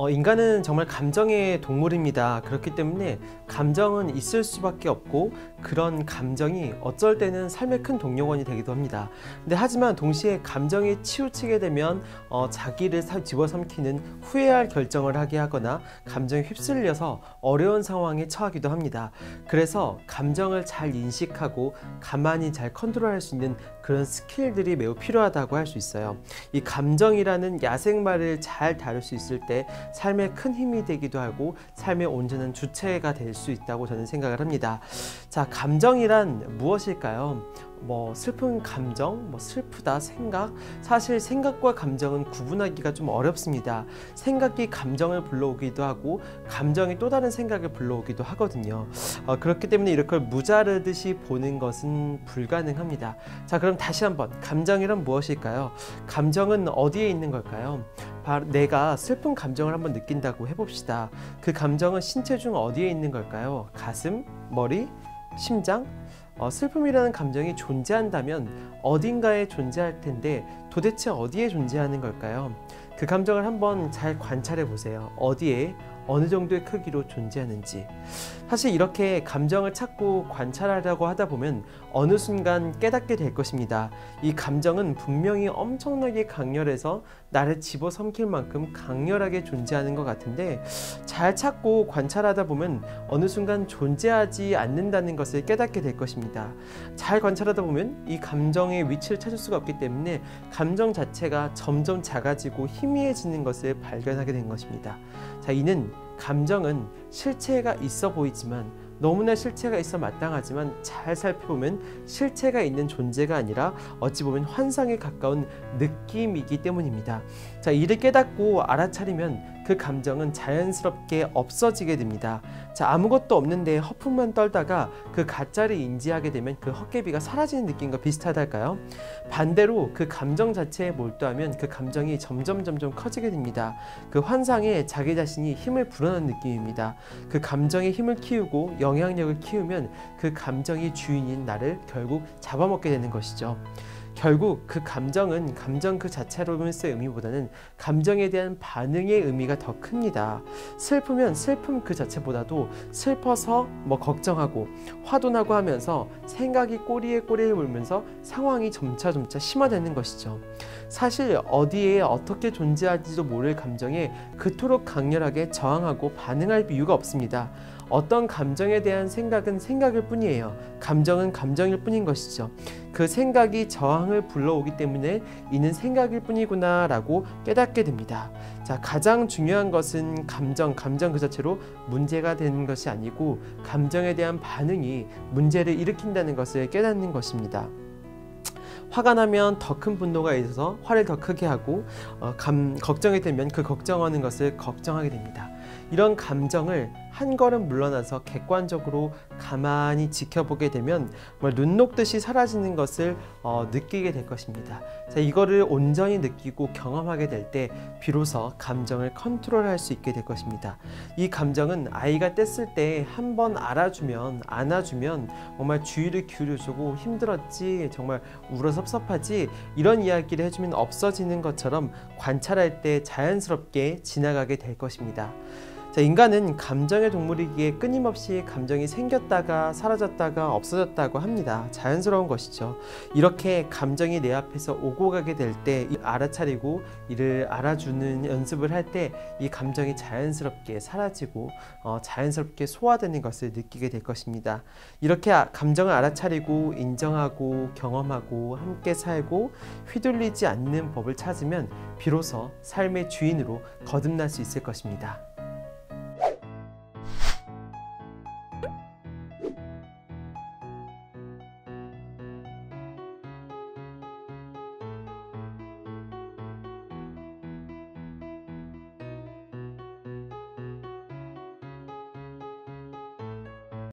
인간은 정말 감정의 동물입니다. 그렇기 때문에 감정은 있을 수밖에 없고 그런 감정이 어쩔 때는 삶의 큰 동력원이 되기도 합니다. 근데 하지만 동시에 감정이 치우치게 되면 자기를 집어삼키는 후회할 결정을 하게 하거나 감정에 휩쓸려서 어려운 상황에 처하기도 합니다. 그래서 감정을 잘 인식하고 가만히 잘 컨트롤할 수 있는 그런 스킬들이 매우 필요하다고 할 수 있어요. 이 감정이라는 야생마를 잘 다룰 수 있을 때 삶에 큰 힘이 되기도 하고 삶의 온전한 주체가 될 수 있다고 저는 생각을 합니다. 자, 감정이란 무엇일까요? 슬픈 감정, 슬프다, 생각. 사실 생각과 감정은 구분하기가 좀 어렵습니다. 생각이 감정을 불러오기도 하고 감정이 또 다른 생각을 불러오기도 하거든요. 그렇기 때문에 이렇게 무자르듯이 보는 것은 불가능합니다. 자, 그럼 다시 한번 감정이란 무엇일까요? 감정은 어디에 있는 걸까요? 바로 내가 슬픈 감정을 한번 느낀다고 해봅시다. 그 감정은 신체 중 어디에 있는 걸까요? 가슴, 머리, 심장? 슬픔이라는 감정이 존재한다면 어딘가에 존재할 텐데 도대체 어디에 존재하는 걸까요? 그 감정을 한번 잘 관찰해 보세요. 어디에, 어느 정도의 크기로 존재하는지. 사실 이렇게 감정을 찾고 관찰하려고 하다 보면 어느 순간 깨닫게 될 것입니다. 이 감정은 분명히 엄청나게 강렬해서 나를 집어삼킬 만큼 강렬하게 존재하는 것 같은데 잘 찾고 관찰하다 보면 어느 순간 존재하지 않는다는 것을 깨닫게 될 것입니다. 잘 관찰하다 보면 이 감정의 위치를 찾을 수가 없기 때문에 감정 자체가 점점 작아지고 희미해지는 것을 발견하게 된 것입니다. 자, 이는 감정은 실체가 있어 보이지만 너무나 실체가 있어 마땅하지만 잘 살펴보면 실체가 있는 존재가 아니라 어찌 보면 환상에 가까운 느낌이기 때문입니다. 자, 이를 깨닫고 알아차리면 그 감정은 자연스럽게 없어지게 됩니다. 자, 아무것도 없는데 허풍만 떨다가 그 가짜를 인지하게 되면 그 헛개비가 사라지는 느낌과 비슷하달까요? 반대로 그 감정 자체에 몰두하면 그 감정이 점점 커지게 됩니다. 그 환상에 자기 자신이 힘을 불어넣는 느낌입니다. 그 감정에 힘을 키우고 영향력을 키우면 그 감정이 주인인 나를 결국 잡아먹게 되는 것이죠. 결국 그 감정은 감정 그 자체로서의 의미보다는 감정에 대한 반응의 의미가 더 큽니다. 슬프면 슬픔 그 자체보다도 슬퍼서 걱정하고 화도 나고 하면서 생각이 꼬리에 물면서 상황이 점차 심화되는 것이죠. 사실 어디에 어떻게 존재할지도 모를 감정에 그토록 강렬하게 저항하고 반응할 이유가 없습니다. 어떤 감정에 대한 생각은 생각일 뿐이에요. 감정은 감정일 뿐인 것이죠. 그 생각이 저항을 불러오기 때문에 이는 생각일 뿐이구나 라고 깨닫게 됩니다. 자, 가장 중요한 것은 감정 그 자체로 문제가 되는 것이 아니고 감정에 대한 반응이 문제를 일으킨다는 것을 깨닫는 것입니다. 화가 나면 더 큰 분노가 있어서 화를 더 크게 하고 걱정이 되면 그 걱정하는 것을 걱정하게 됩니다. 이런 감정을 한 걸음 물러나서 객관적으로 가만히 지켜보게 되면 눈 녹듯이 사라지는 것을 느끼게 될 것입니다. 자, 이거를 온전히 느끼고 경험하게 될 때 비로소 감정을 컨트롤할 수 있게 될 것입니다. 이 감정은 아이가 뗐을 때 한번 안아주면 정말 주의를 기울여주고 힘들었지, 정말 울어 섭섭하지, 이런 이야기를 해주면 없어지는 것처럼 관찰할 때 자연스럽게 지나가게 될 것입니다. 자, 인간은 감정의 동물이기에 끊임없이 감정이 생겼다가 사라졌다가 없어졌다고 합니다. 자연스러운 것이죠. 이렇게 감정이 내 앞에서 오고 가게 될 때 알아차리고 이를 알아주는 연습을 할 때 이 감정이 자연스럽게 사라지고 자연스럽게 소화되는 것을 느끼게 될 것입니다. 이렇게 감정을 알아차리고 인정하고 경험하고 함께 살고 휘둘리지 않는 법을 찾으면 비로소 삶의 주인으로 거듭날 수 있을 것입니다.